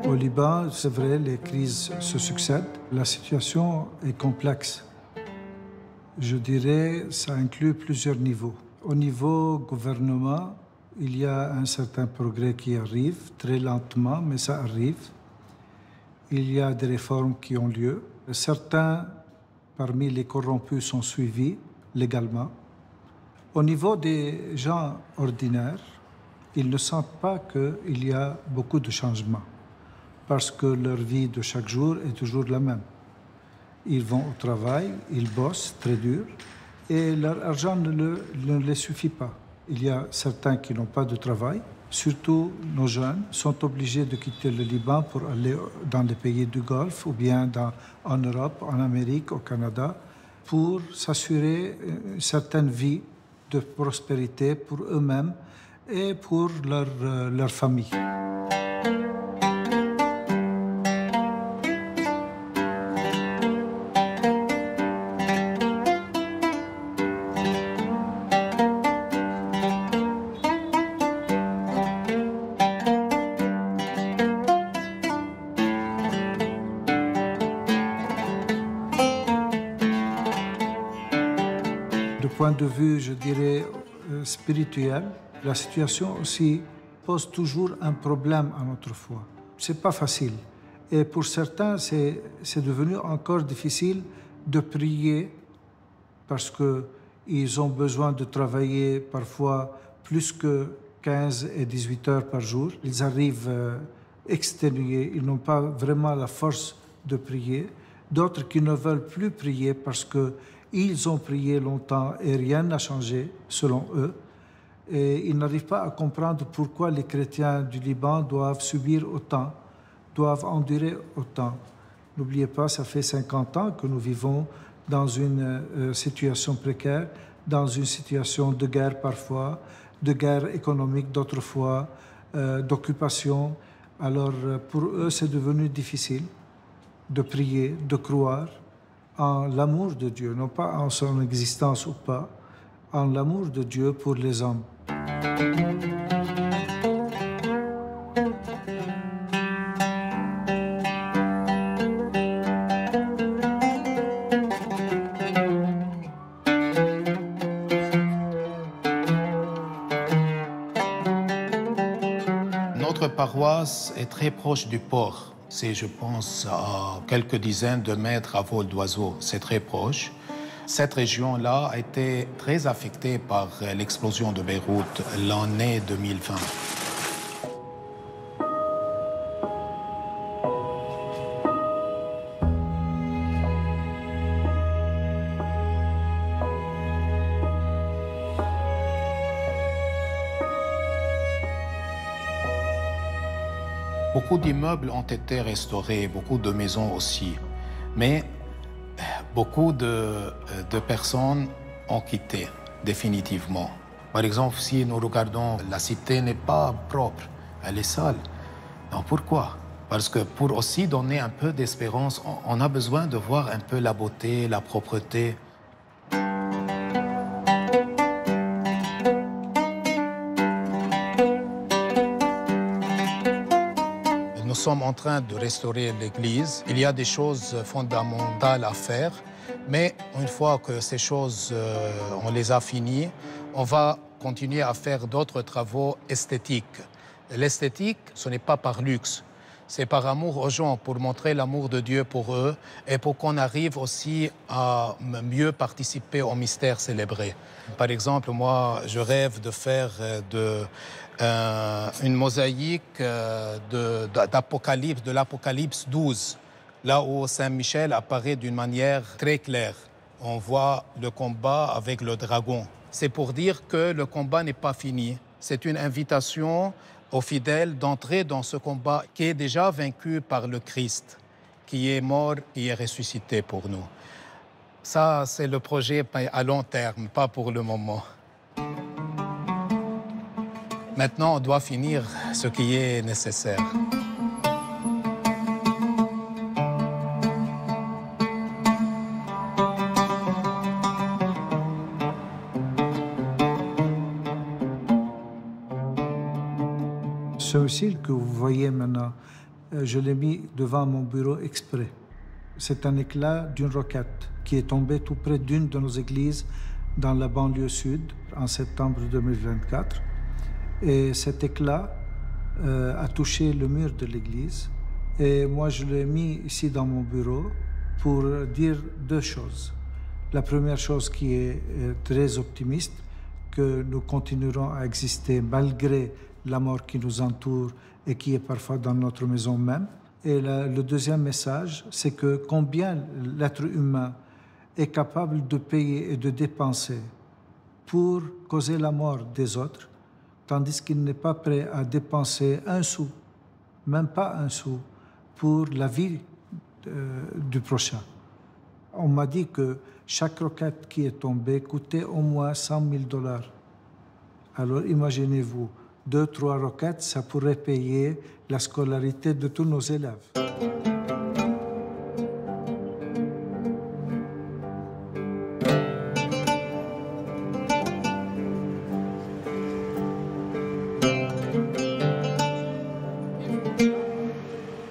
Au Liban, c'est vrai, les crises se succèdent. La situation est complexe. Je dirais que ça inclut plusieurs niveaux. Au niveau gouvernement, il y a un certain progrès qui arrive, très lentement, mais ça arrive. Il y a des réformes qui ont lieu. Certains parmi les corrompus sont suivis légalement. Au niveau des gens ordinaires, ils ne sentent pas qu'il y a beaucoup de changements parce que leur vie de chaque jour est toujours la même. Ils vont au travail, ils bossent très dur et leur argent ne les suffit pas. Il y a certains qui n'ont pas de travail, surtout nos jeunes, sont obligés de quitter le Liban pour aller dans les pays du Golfe ou bien en Europe, en Amérique, au Canada, pour s'assurer une certaine vie de prospérité pour eux-mêmes et pour leur famille. Du point de vue, je dirais, spirituel, la situation aussi pose toujours un problème à notre foi. C'est pas facile. Et pour certains, c'est devenu encore difficile de prier parce qu'ils ont besoin de travailler parfois plus que 15 et 18 heures par jour. Ils arrivent exténués, ils n'ont pas vraiment la force de prier. D'autres qui ne veulent plus prier parce qu'ils ont prié longtemps et rien n'a changé selon eux. Et ils n'arrivent pas à comprendre pourquoi les chrétiens du Liban doivent subir autant, doivent endurer autant. N'oubliez pas, ça fait 50 ans que nous vivons dans une situation précaire, dans une situation de guerre parfois, de guerre économique d'autres fois, d'occupation. Alors pour eux, c'est devenu difficile de prier, de croire en l'amour de Dieu, non pas en son existence ou pas, en l'amour de Dieu pour les hommes. Notre paroisse est très proche du port. C'est, je pense, à quelques dizaines de mètres à vol d'oiseau. C'est très proche. Cette région-là a été très affectée par l'explosion de Beyrouth l'année 2020. Beaucoup d'immeubles ont été restaurés, beaucoup de maisons aussi. Mais beaucoup de personnes ont quitté définitivement. Par exemple, si nous regardons, la cité n'est pas propre, elle est sale. Donc pourquoi? Parce que pour aussi donner un peu d'espérance, on a besoin de voir un peu la beauté, la propreté. Nous sommes en train de restaurer l'église. Il y a des choses fondamentales à faire, mais une fois que ces choses, on les a finies, on va continuer à faire d'autres travaux esthétiques. L'esthétique, ce n'est pas par luxe, c'est par amour aux gens, pour montrer l'amour de Dieu pour eux et pour qu'on arrive aussi à mieux participer au mystère célébré. Par exemple, moi, je rêve de faire une mosaïque de l'Apocalypse 12 là où Saint-Michel apparaît d'une manière très claire. On voit le combat avec le dragon. C'est pour dire que le combat n'est pas fini. C'est une invitation aux fidèles d'entrer dans ce combat qui est déjà vaincu par le Christ, qui est mort et est ressuscité pour nous. Ça, c'est le projet à long terme, pas pour le moment. Maintenant, on doit finir ce qui est nécessaire. Ce missile que vous voyez maintenant, je l'ai mis devant mon bureau exprès. C'est un éclat d'une roquette qui est tombée tout près d'une de nos églises dans la banlieue sud en septembre 2024. Et cet éclat a touché le mur de l'église. Et moi, je l'ai mis ici dans mon bureau pour dire deux choses. La première chose qui est très optimiste, que nous continuerons à exister malgré la mort qui nous entoure et qui est parfois dans notre maison même. Et le deuxième message, c'est que combien l'être humain est capable de payer et de dépenser pour causer la mort des autres, tandis qu'il n'est pas prêt à dépenser un sou, même pas un sou, pour la vie du prochain. On m'a dit que chaque roquette qui est tombée coûtait au moins $100 000. Alors imaginez-vous, 2-3 roquettes, ça pourrait payer la scolarité de tous nos élèves.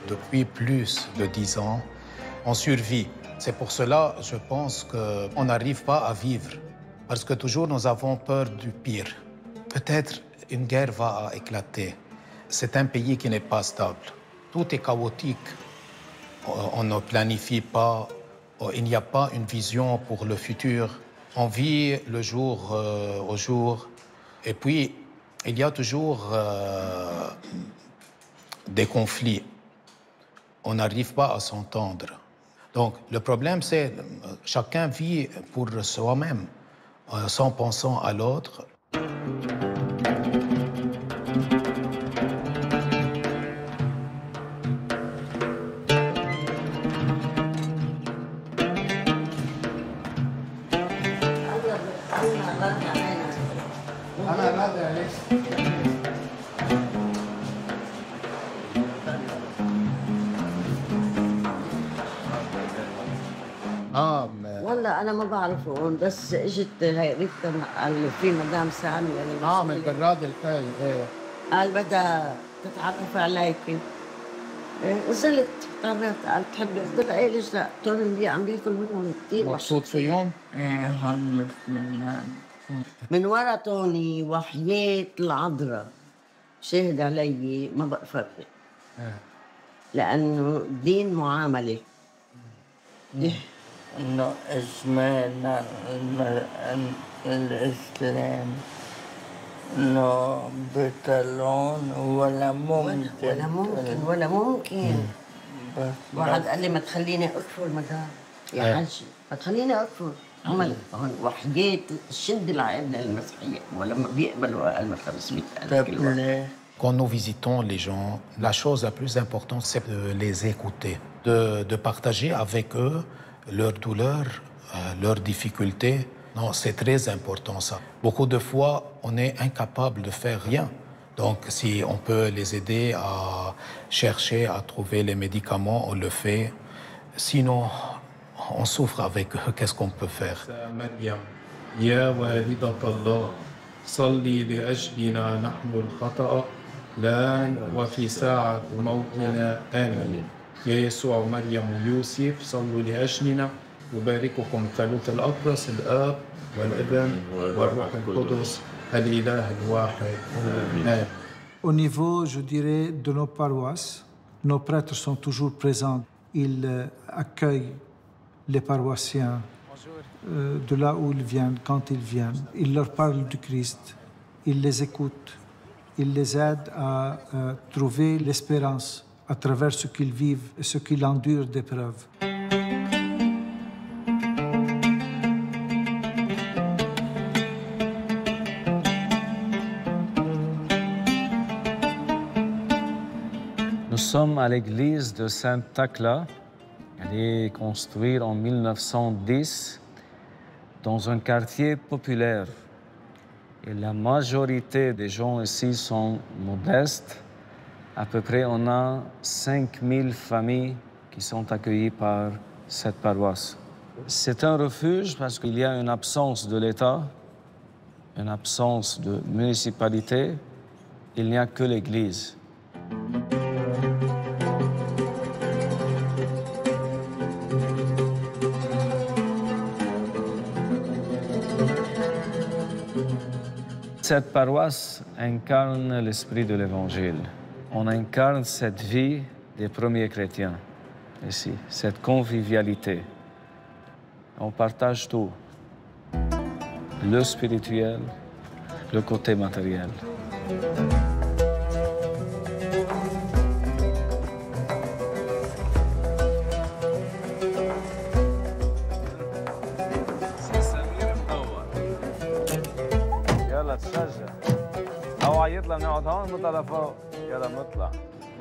Depuis plus de 10 ans, on survit. C'est pour cela, je pense qu'on n'arrive pas à vivre. Parce que toujours, nous avons peur du pire. Peut-être une guerre va éclater. C'est un pays qui n'est pas stable. Tout est chaotique. On ne planifie pas. Il n'y a pas une vision pour le futur. On vit le jour au jour. Et puis, il y a toujours des conflits. On n'arrive pas à s'entendre. Donc, le problème, c'est que chacun vit pour soi-même, sans pensant à l'autre. والله أنا ما بعرفهم بس إجت هاي ريتا قال في مدام سامية من البراد الحي قال بدها تتعرف عليكي نزلت قررت قال تحبي قلت لها إيه ليش لا؟ قلت اللي عم بياكل منهم كثير مبسوط فيهم؟ إيه هم من ورا توني وحياة العذراء شهد علي ما بقى لأنه دين معاملة إنه إجمالنا الإسلام إنه بيطلعون ولا ممكن ولا ممكن واحد قال لي ما تخليني أكفر مدام يا حجي ما تخليني أكفر عمل هون وحياة شد العائلة المسيحية ولما بيقبلوا 1500 كيلو. Quand nous visitons les gens, la chose la plus importante, c'est de les écouter, de partager avec eux leurs douleurs, leurs difficultés. Non, c'est très important ça. Beaucoup de fois, on est incapable de faire rien. Donc, si on peut les aider à chercher, à trouver les médicaments, on le fait. Sinon, on souffre avec eux. Qu'est-ce qu'on peut faire? يا والدة الله صلي لأجلنا نحن الخطأ الآن وفي ساعة موتنا آمين يا يسوع ومريم ويوسف صلوا لأجلنا يبارككم ثالوث الأقدس الآب والابن والروح القدس الإله الواحد آمين. Au niveau, je dirais, de nos paroisses, nos prêtres sont toujours présents. Ils accueillent les paroissiens de là où ils viennent, quand ils viennent. Ils leur parlent du Christ, ils les écoutent, ils les aident à trouver l'espérance à travers ce qu'ils vivent et ce qu'ils endurent d'épreuves. Nous sommes à l'église de Sainte-Thacla. Elle est construite en 1910 dans un quartier populaire. Et la majorité des gens ici sont modestes. À peu près, on a 5000 familles qui sont accueillies par cette paroisse. C'est un refuge parce qu'il y a une absence de l'État, une absence de municipalité. Il n'y a que l'église. Cette paroisse incarne l'esprit de l'Évangile. On incarne cette vie des premiers chrétiens ici, cette convivialité. On partage tout, le spirituel, le côté matériel.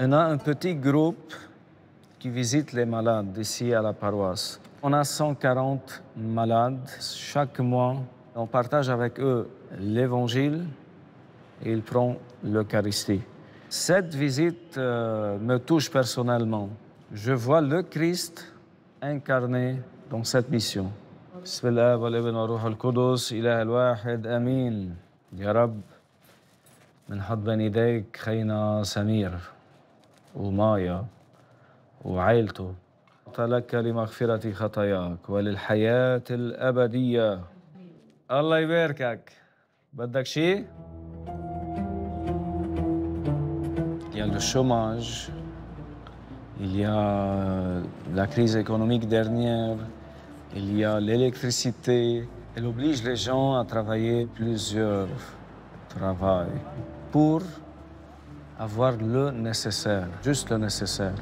On a un petit groupe qui visite les malades ici à la paroisse. On a 140 malades chaque mois. On partage avec eux l'Évangile et ils prennent l'Eucharistie. Cette visite me touche personnellement. Je vois le Christ incarné dans cette mission. بسم الله والابن والروح القدس إله الواحد آمين. يا رب بنحط بين ايديك خينا سمير ومايا وعائلته لك لمغفرة خطاياك وللحياة الأبدية. الله يباركك. بدك شيء؟ Il y a le chômage, il y a la crise économique dernière, il y a l'électricité. Elle oblige les gens à travailler plusieurs travail pour avoir le nécessaire, juste le nécessaire.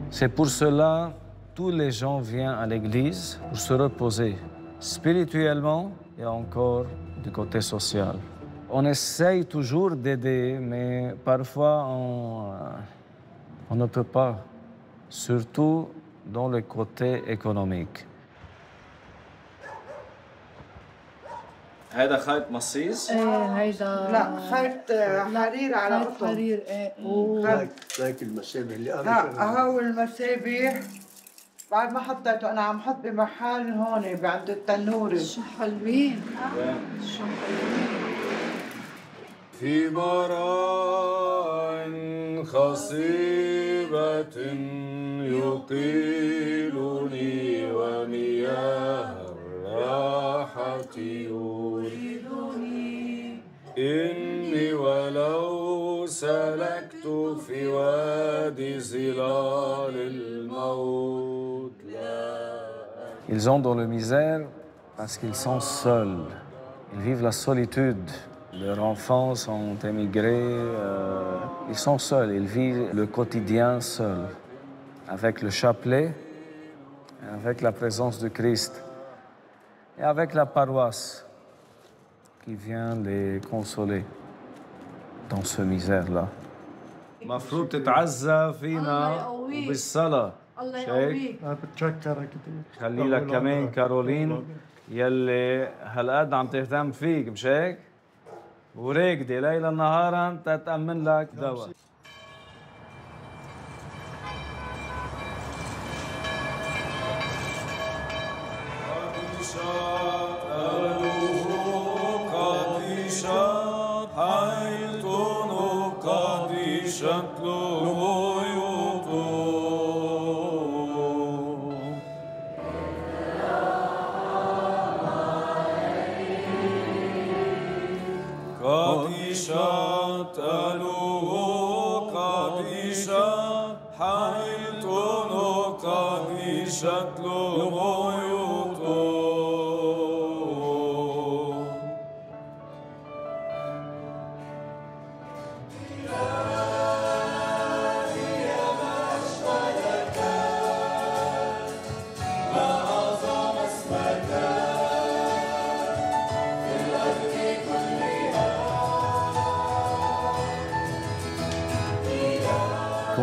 C'est pour cela que tous les gens viennent à l'église pour se reposer spirituellement et encore du côté social. On essaye toujours d'aider, mais parfois on ne peut pas, surtout dans le côté économique. هذا خيط مصيص؟ ايه هيدا لا خيط حرير على خيط قطن. حرير ايه ذاك المسامح اللي قبل لا هو المسابيح بعد ما حطيته انا عم حط بمحل هون عند التنوري. شو حلوين شو حلوين. في براء خصيبة يقيلني ومياه الراحة يريدني إني ولو سلكت في وادي ظلال الموت لا. Ils ont dans la misère parce qu'ils sont seuls. Ils vivent la solitude. Leurs enfants sont émigrés. Ils sont seuls. Ils vivent le quotidien seuls. Avec le chapelet, avec la présence de Christ et avec la paroisse qui vient les consoler dans ce misère-là. مفروض تتعزى فينا وبالصلاة. الله يقويك. بتشكرك كثير. خلي لك كمان كارولين يلي هالقد عم تهتم فيك مش هيك؟ وراكدة ليلا نهارا تتأمن لك دواء.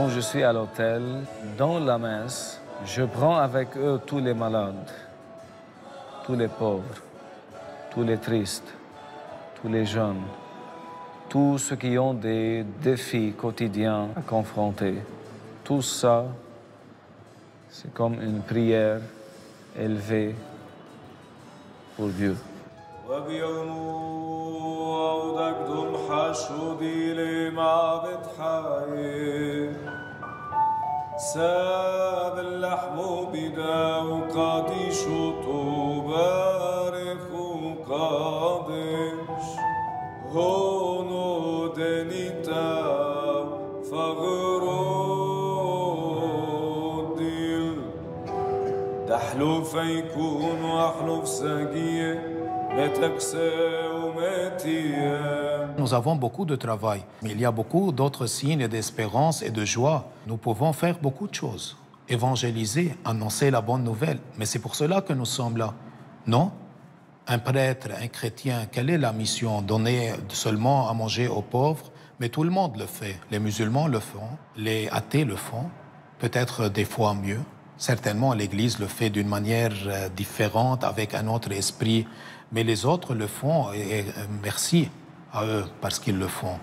quand je suis à l'hôtel, dans la messe, je prends avec eux tous les malades, tous les pauvres, tous les tristes, tous les jeunes, tous ceux qui ont des défis quotidiens à confronter. Tout ça, c'est comme une prière élevée pour Dieu. Nous avons beaucoup de travail, mais il y a beaucoup d'autres signes d'espérance et de joie. Nous pouvons faire beaucoup de choses. Évangéliser, annoncer la bonne nouvelle. Mais c'est pour cela que nous sommes là. Non? Un prêtre, un chrétien, quelle est la mission? Donner seulement à manger aux pauvres? Mais tout le monde le fait. Les musulmans le font, les athées le font, peut-être des fois mieux. Certainement, l'Église le fait d'une manière différente, avec un autre esprit. Mais les autres le font, et merci à eux parce qu'ils le font.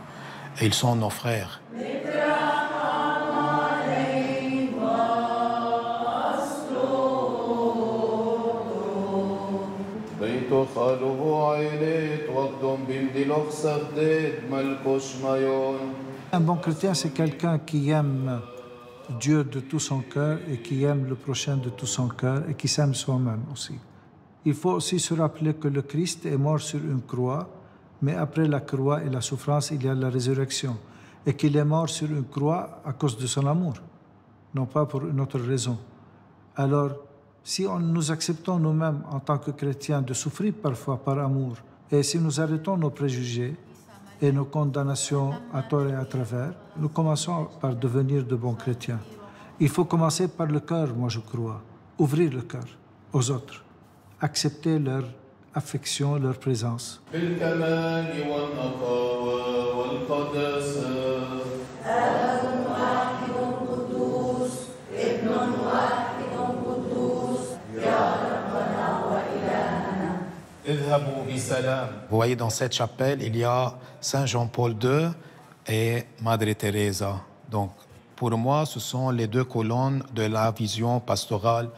Et ils sont nos frères. Un bon chrétien, c'est quelqu'un qui aime Dieu de tout son cœur et qui aime le prochain de tout son cœur et qui s'aime soi-même aussi. Il faut aussi se rappeler que le Christ est mort sur une croix, mais après la croix et la souffrance, il y a la résurrection. Et qu'il est mort sur une croix à cause de son amour, non pas pour une autre raison. Alors, si nous acceptons nous-mêmes en tant que chrétiens de souffrir parfois par amour, et si nous arrêtons nos préjugés et nos condamnations à tort et à travers, nous commençons par devenir de bons chrétiens. Il faut commencer par le cœur, moi je crois. Ouvrir le cœur aux autres. Accepter leur affection, leur présence. Vous voyez, dans cette chapelle, il y a Saint Jean-Paul II et Madre Teresa. Donc, pour moi, ce sont les deux colonnes de la vision pastorale,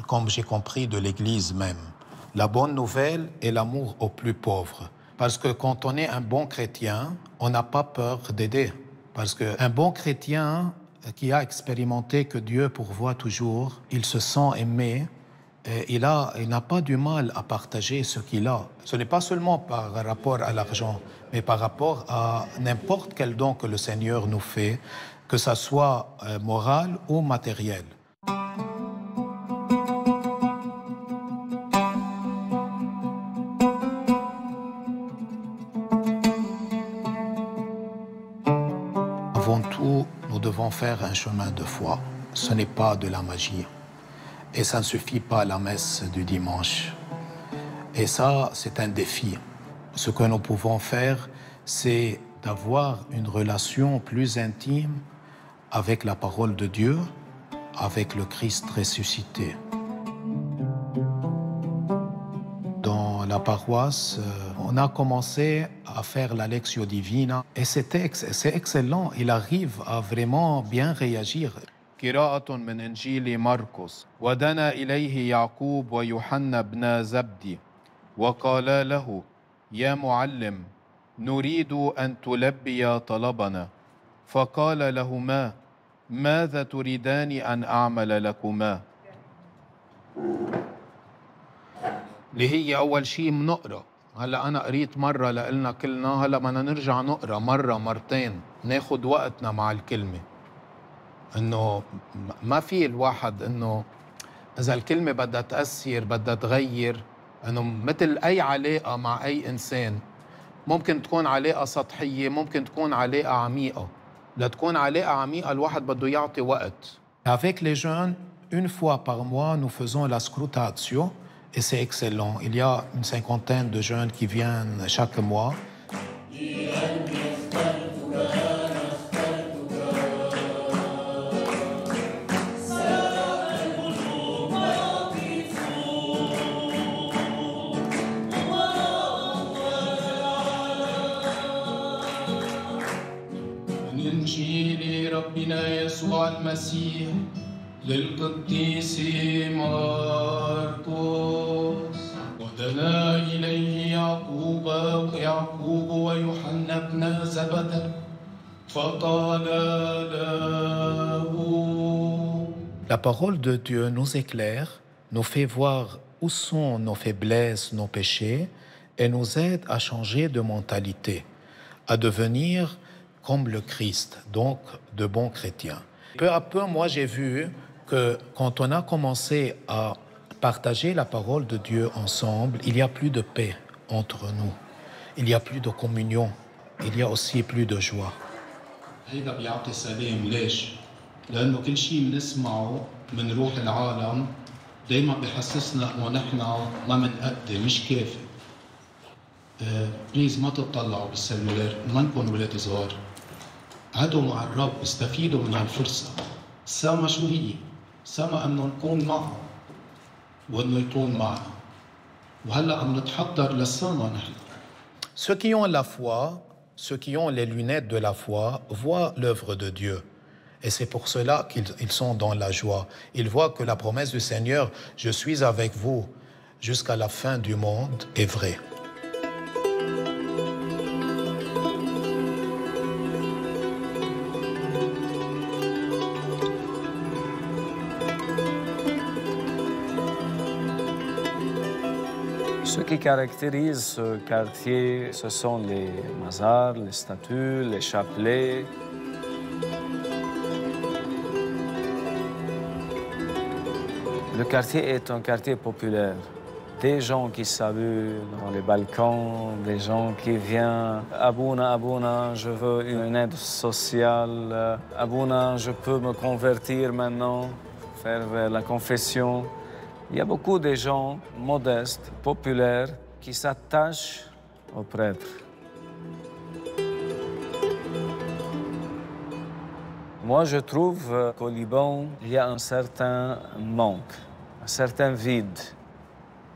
comme j'ai compris, de l'Église même. La bonne nouvelle et l'amour aux plus pauvres. Parce que quand on est un bon chrétien, on n'a pas peur d'aider. Parce qu'un bon chrétien qui a expérimenté que Dieu pourvoit toujours, il se sent aimé. Il n'a pas du mal à partager ce qu'il a. Ce n'est pas seulement par rapport à l'argent, mais par rapport à n'importe quel don que le Seigneur nous fait, que ça soit moral ou matériel. Avant tout, nous devons faire un chemin de foi. Ce n'est pas de la magie. Et ça ne suffit pas à la messe du dimanche. Et ça, c'est un défi. Ce que nous pouvons faire, c'est d'avoir une relation plus intime avec la parole de Dieu, avec le Christ ressuscité. Dans la paroisse, on a commencé à faire la Lectio Divina. Et c'est excellent. Il arrive à vraiment bien réagir. قراءة من إنجيل مرقس. ودنا إليه يعقوب ويوحنا بن زبدي وقالا له يا معلم نريد أن تلبي طلبنا فقال لهما ماذا تريدان أن أعمل لكما. اللي هي أول شيء بنقرأ. هلا أنا قريت مرة لقلنا كلنا، هلا بدنا نرجع نقرأ مرة مرتين ناخد وقتنا مع الكلمة. إنه ما في الواحد إنه إذا الكلمة بدها تأثر بدها تغير، إنه مثل أي علاقة مع أي إنسان ممكن تكون علاقة سطحية، ممكن تكون علاقة عميقة. لتكون علاقة عميقة الواحد بده يعطي وقت. Avec les jeunes, une fois par mois, nous faisons la scrutatio et c'est excellent. Il y a une cinquantaine de jeunes qui viennent chaque mois. يسوع المسيح للقديس مرقس ودنا إليه يعقوب ويوحنا بن زبدة فقال له. La parole de Dieu nous éclaire, nous fait voir où sont nos faiblesses, nos péchés, et nous aide à changer de mentalité, à devenir comme le Christ, donc de bons chrétiens. Peu à peu, moi j'ai vu que quand on a commencé à partager la parole de Dieu ensemble, il y a plus de paix entre nous, il y a plus de communion, il y a aussi plus de joie. هيدا بيعطي سلام ليش؟ لأنه كل شيء بنسمعه من روح العالم دايما بيحسسنا إنه نحن ما منقدم مش كافي. بليز ما تطلعوا بالسلولار، ما نكون ولاد صغار. قعدوا مع الرب، استفيدوا من هالفرصة. سما شو هي؟ سما إنه نكون معه وإنه يكون معنا. وهلا عم نتحضر للسما نحن. Ceux qui ont la foi, ceux qui ont les lunettes de la foi, voient l'œuvre de Dieu. Et c'est pour cela qu'ils sont dans la joie. Ils voient que la promesse du Seigneur, je suis avec vous jusqu'à la fin du monde, est vraie. Ce qui caractérise ce quartier, ce sont les mazars, les statues, les chapelets. Le quartier est un quartier populaire. Des gens qui saluent dans les balcons, des gens qui viennent « Abouna, Abouna, je veux une aide sociale. Abouna, je peux me convertir maintenant, faire la confession. » Il y a beaucoup de gens modestes, populaires, qui s'attachent aux prêtres. Moi, je trouve qu'au Liban, il y a un certain manque, un certain vide.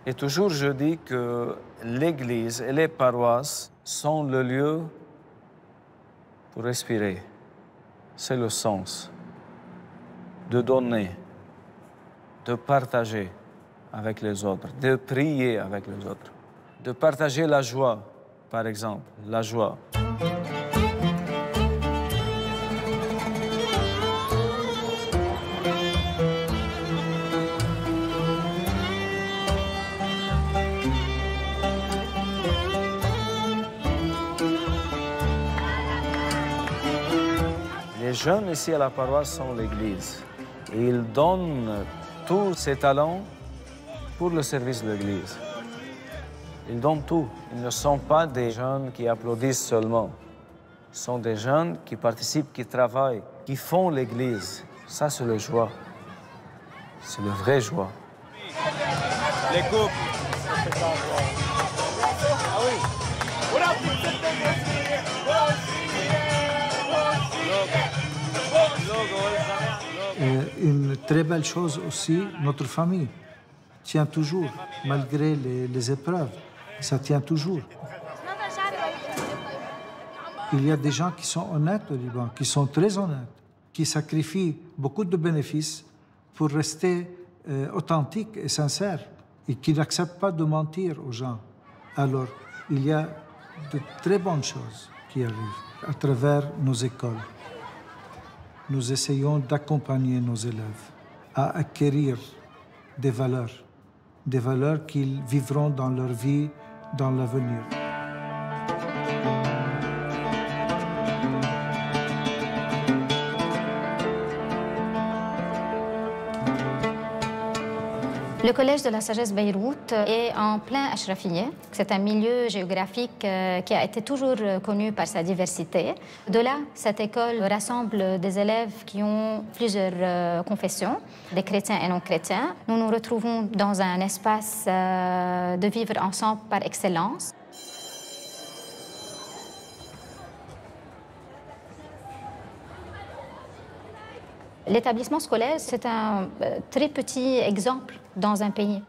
Et toujours, je dis que l'Église et les paroisses sont le lieu pour respirer. C'est le sens de donner, de partager avec les autres, de prier avec les autres, de partager la joie, par exemple, la joie. Les jeunes ici à la paroisse sont l'Église. Et ils donnent tous ces talents pour le service de l'Église. Ils donnent tout. Ils ne sont pas des jeunes qui applaudissent seulement. Ils sont des jeunes qui participent, qui travaillent, qui font l'Église. Ça, c'est le joie. C'est le vrai joie. Les couples. Une très belle chose aussi, notre famille tient toujours, malgré les épreuves, ça tient toujours. Il y a des gens qui sont honnêtes au Liban, qui sont très honnêtes, qui sacrifient beaucoup de bénéfices pour rester authentiques et sincères et qui n'acceptent pas de mentir aux gens. Alors, il y a de très bonnes choses qui arrivent à travers nos écoles. Nous essayons d'accompagner nos élèves à acquérir des valeurs qu'ils vivront dans leur vie, dans l'avenir. Le Collège de la Sagesse Beyrouth est en plein Ashrafiyeh. C'est un milieu géographique qui a été toujours connu par sa diversité. De là, cette école rassemble des élèves qui ont plusieurs confessions, des chrétiens et non-chrétiens. Nous nous retrouvons dans un espace de vivre ensemble par excellence. L'établissement scolaire, c'est un très petit exemple dans un pays.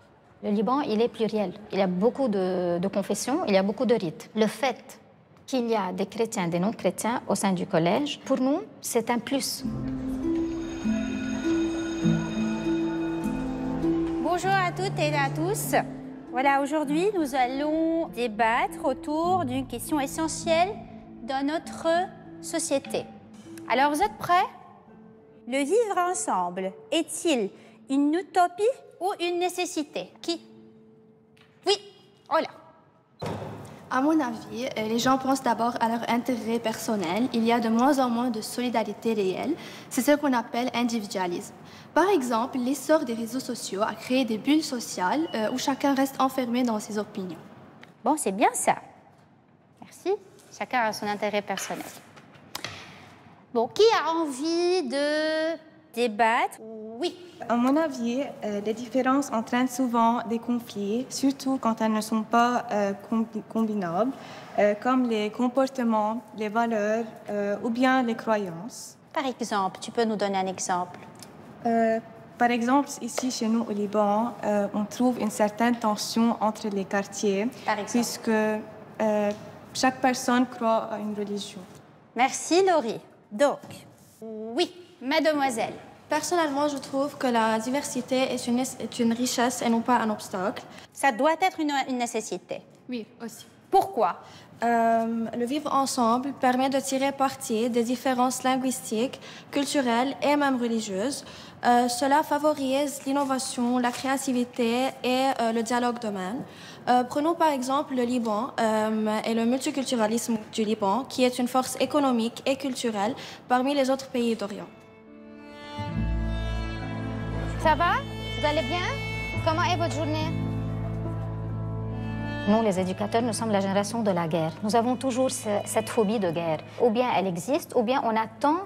Le Liban, il est pluriel. Il y a beaucoup de confessions, il y a beaucoup de rites. Le fait qu'il y a des chrétiens, des non-chrétiens au sein du collège, pour nous, c'est un plus. Bonjour à toutes et à tous. Voilà, aujourd'hui, nous allons débattre autour d'une question essentielle dans notre société. Alors, vous êtes prêts? Le vivre ensemble est-il une utopie ou une nécessité? Qui? Oui, oh là. À mon avis, les gens pensent d'abord à leur intérêt personnel. Il y a de moins en moins de solidarité réelle. C'est ce qu'on appelle individualisme. Par exemple, l'essor des réseaux sociaux a créé des bulles sociales où chacun reste enfermé dans ses opinions. Bon, c'est bien ça. Merci. Chacun a son intérêt personnel. Bon, qui a envie de débattre? Oui. À mon avis, les différences entraînent souvent des conflits, surtout quand elles ne sont pas combinables, comme les comportements, les valeurs ou bien les croyances. Par exemple, tu peux nous donner un exemple? Par exemple, ici chez nous au Liban, on trouve une certaine tension entre les quartiers, puisque chaque personne croit à une religion. Merci Laurie. Donc, oui, mademoiselle. Personnellement, je trouve que la diversité est une richesse et non pas un obstacle. Ça doit être une nécessité. Oui, aussi. Pourquoi? Le vivre ensemble permet de tirer parti des différences linguistiques, culturelles et même religieuses. Cela favorise l'innovation, la créativité et le dialogue d'eux-mêmes. Prenons par exemple le Liban et le multiculturalisme du Liban, qui est une force économique et culturelle parmi les autres pays d'Orient. Ça va? Vous allez bien? Comment est votre journée? Nous, les éducateurs, nous sommes la génération de la guerre. Nous avons toujours cette phobie de guerre. Ou bien elle existe, ou bien on attend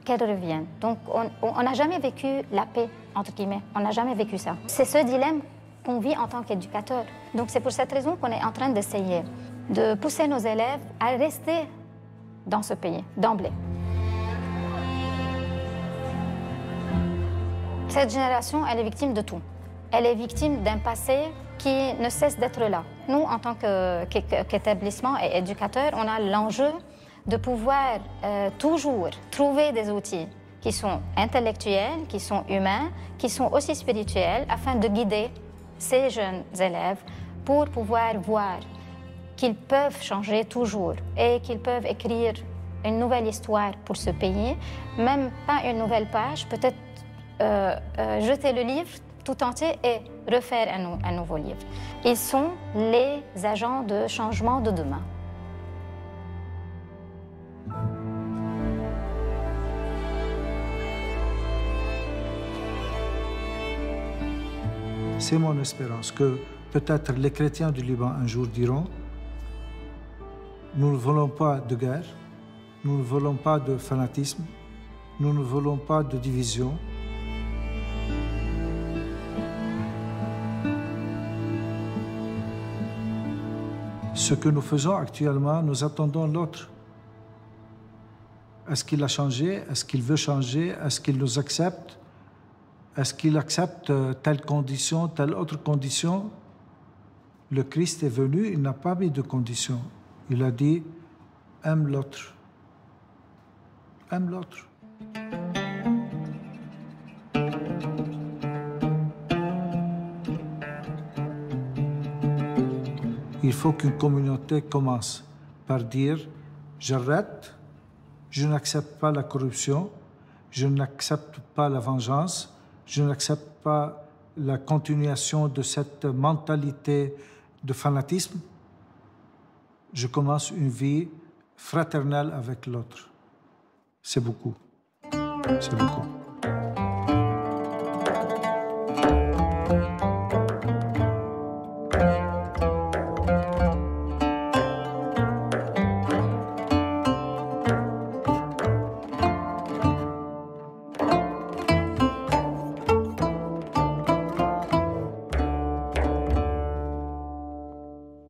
qu'elle revienne. Donc, on n'a jamais vécu la paix, entre guillemets. On n'a jamais vécu ça. C'est ce dilemme qu'on vit en tant qu'éducateur. Donc, c'est pour cette raison qu'on est en train d'essayer de pousser nos élèves à rester dans ce pays, d'emblée. Cette génération, elle est victime de tout. Elle est victime d'un passé qui ne cesse d'être là. Nous, en tant qu'établissement et éducateurs, on a l'enjeu de pouvoir toujours trouver des outils qui sont intellectuels, qui sont humains, qui sont aussi spirituels, afin de guider ces jeunes élèves pour pouvoir voir qu'ils peuvent changer toujours et qu'ils peuvent écrire une nouvelle histoire pour ce pays, même pas une nouvelle page, peut-être jeter le livre tout entier et refaire un nouveau livre. Ils sont les agents de changement de demain. C'est mon espérance que peut-être les chrétiens du Liban un jour diront « Nous ne voulons pas de guerre, nous ne voulons pas de fanatisme, nous ne voulons pas de division. » Ce que nous faisons actuellement, nous attendons l'autre. Est-ce qu'il a changé? Est-ce qu'il veut changer? Est-ce qu'il nous accepte? Est-ce qu'il accepte telle condition, telle autre condition? Le Christ est venu, il n'a pas mis de condition. Il a dit, aime l'autre. Aime l'autre. Il faut qu'une communauté commence par dire « J'arrête, je n'accepte pas la corruption, je n'accepte pas la vengeance, je n'accepte pas la continuation de cette mentalité de fanatisme. Je commence une vie fraternelle avec l'autre. » C'est beaucoup. C'est beaucoup.